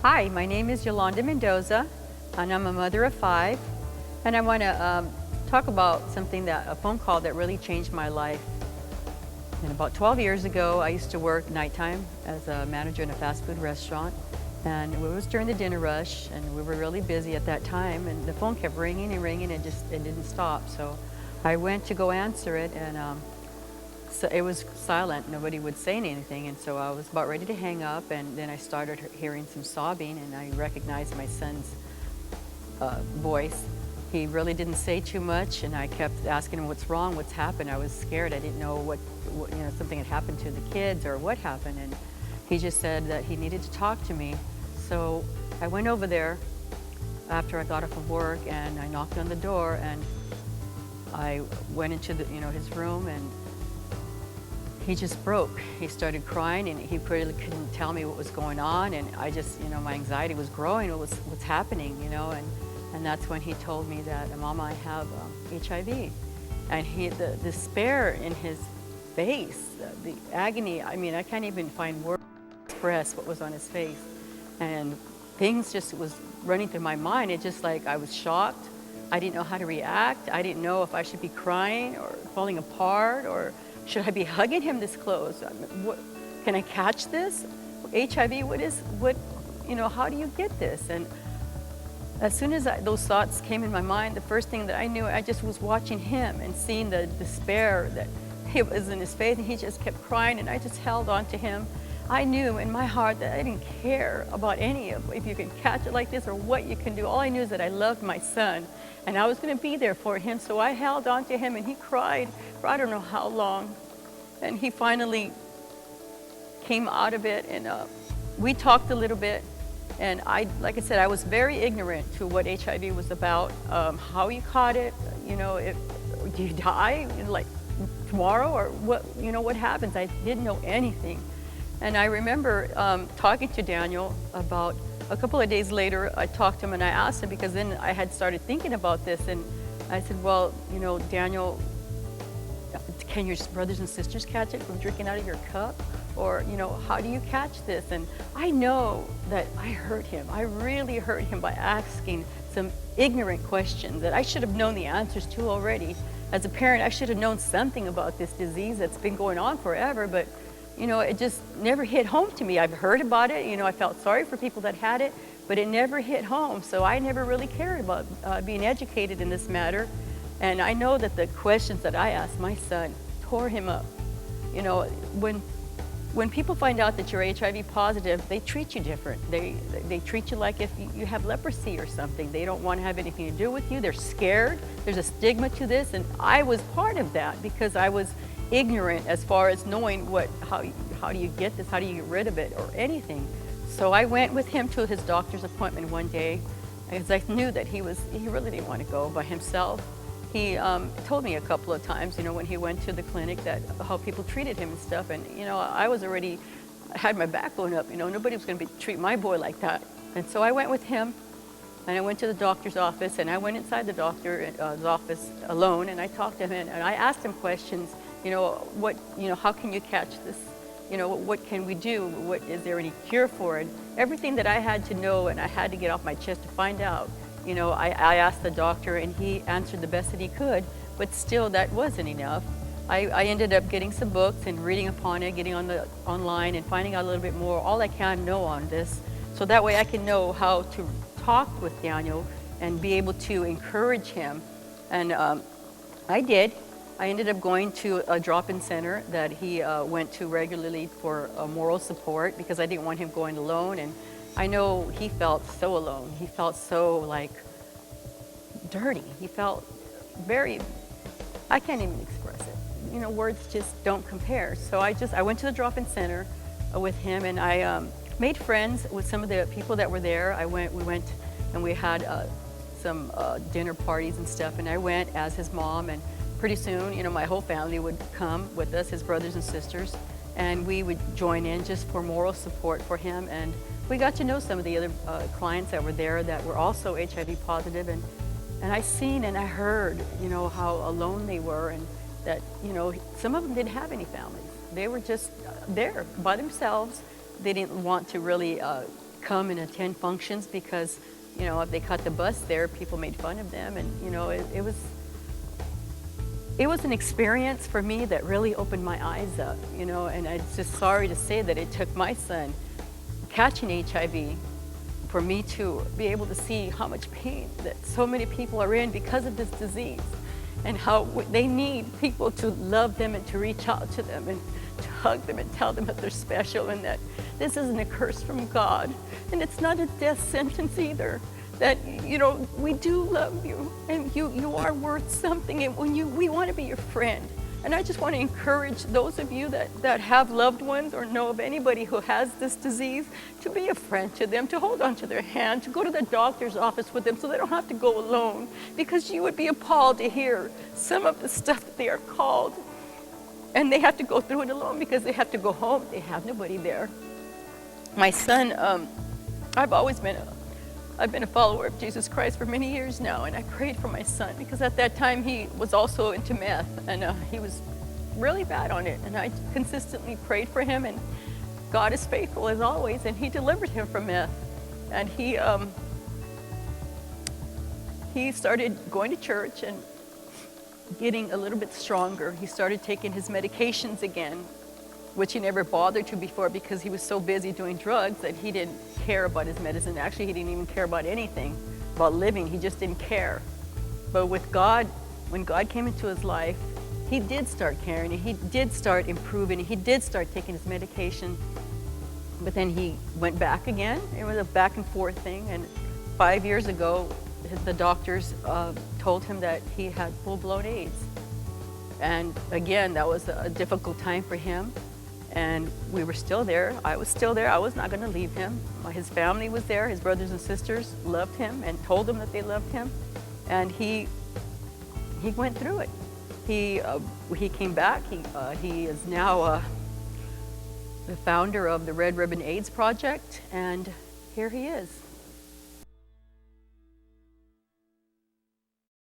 Hi, my name is Yolanda Mendoza, and I'm a mother of 5. And I want to talk about a phone call that really changed my life. And about 12 years ago, I used to work nighttime as a manager in a fast food restaurant. And it was during the dinner rush, and we were really busy at that time. And the phone kept ringing and ringing, and it didn't stop. So I went to go answer it, and so it was silent. Nobody would say anything, and so I was about ready to hang up, and then I started hearing some sobbing, and I recognized my son's voice. He really didn't say too much, and I kept asking him, "What's wrong? What's happened?" I was scared. I didn't know what something had happened to the kids or what happened, and he just said that he needed to talk to me. So I went over there after I got off of work, and I knocked on the door, and I went into his room, and he just broke. He started crying, and he really couldn't tell me what was going on, and I just, my anxiety was growing. What's happening, and that's when he told me that, "Mama, I have HIV," and the despair in his face, the agony. I mean, I can't even find words to express what was on his face, and things just was running through my mind. It just like I was shocked. I didn't know how to react. I didn't know if I should be crying or falling apart, or should I be hugging him this close? I mean, can I catch this? HIV, how do you get this? And as soon as those thoughts came in my mind, the first thing that I knew, I just was watching him and seeing the despair that it was in his face, and he just kept crying, and I just held on to him. I knew in my heart that I didn't care about any of if you can catch it like this or what you can do. All I knew is that I loved my son, and I was going to be there for him. So I held on to him, and he cried for I don't know how long. And he finally came out of it, and we talked a little bit. And like I said, I was very ignorant to what HIV was about, how you caught it, do you die like tomorrow, or what happens? I didn't know anything. And I remember talking to Daniel about a couple of days later. I talked to him, and I asked him, because then I had started thinking about this, and I said, "Well, Daniel, can your brothers and sisters catch it from drinking out of your cup? Or, how do you catch this?" And I know that I hurt him. I really hurt him by asking some ignorant questions that I should have known the answers to already. As a parent, I should have known something about this disease that's been going on forever, but it just never hit home to me. I've heard about it. I felt sorry for people that had it, but it never hit home. So I never really cared about being educated in this matter. And I know that the questions that I asked my son tore him up. When people find out that you're HIV positive, they treat you different. They treat you like if you have leprosy or something. They don't want to have anything to do with you. They're scared. There's a stigma to this, and I was part of that because I was ignorant as far as knowing how do you get this, how do you get rid of it, or anything. So I went with him to his doctor's appointment one day, because I knew that he really didn't want to go by himself. He told me a couple of times, when he went to the clinic, that how people treated him and stuff. And I was already had my backbone up. Nobody was going to treat my boy like that. And so I went with him, and I went to the doctor's office, and I went inside the doctor's office alone, and I talked to him, and I asked him questions. How can you catch this? What can we do? Is there any cure for it? Everything that I had to know and I had to get off my chest to find out. I asked the doctor, and he answered the best that he could, but still that wasn't enough. I ended up getting some books and reading upon it, getting online and finding out a little bit more, all I can know on this, so that way I can know how to talk with Daniel and be able to encourage him. And I did. I ended up going to a drop-in center that he went to regularly for moral support, because I didn't want him going alone. And I know he felt so alone. He felt so like dirty. He felt I can't even express it. Words just don't compare. So I went to the drop-in center with him, and I made friends with some of the people that were there. We went and we had some dinner parties and stuff, and I went as his mom, and pretty soon, my whole family would come with us, his brothers and sisters, and we would join in just for moral support for him. And we got to know some of the other clients that were there that were also HIV positive, and I seen and I heard, how alone they were, and that, some of them didn't have any families. They were just there by themselves. They didn't want to really come and attend functions because, you know, if they caught the bus there, people made fun of them. And, you know, it was an experience for me that really opened my eyes up, you know, and I'm just sorry to say that it took my son catching HIV for me to be able to see how much pain that so many people are in because of this disease, and how they need people to love them and to reach out to them and to hug them and tell them that they're special and that this isn't a curse from God. And it's not a death sentence either. That, you know, we do love you and you are worth something, and we want to be your friend. And I just want to encourage those of you that have loved ones or know of anybody who has this disease to be a friend to them, to hold onto their hand, to go to the doctor's office with them so they don't have to go alone, because you would be appalled to hear some of the stuff that they are called, and they have to go through it alone because they have to go home. They have nobody there. My son, I've been a follower of Jesus Christ for many years now, and I prayed for my son because at that time he was also into meth, and he was really bad on it, and I consistently prayed for him, and God is faithful as always, and he delivered him from meth. And he started going to church and getting a little bit stronger. He started taking his medications again, which he never bothered to before because he was so busy doing drugs that he didn't care about his medicine. Actually, he didn't even care about anything, about living. He just didn't care. But with God, when God came into his life, he did start caring, and he did start improving, and he did start taking his medication. But then he went back again. It was a back and forth thing. And 5 years ago, the doctors told him that he had full-blown AIDS. And again, that was a difficult time for him. And we were still there. I was still there. I was not going to leave him. His family was there. His brothers and sisters loved him and told him that they loved him. And he went through it. He came back. He is now the founder of the Red Ribbon AIDS Project, and here he is.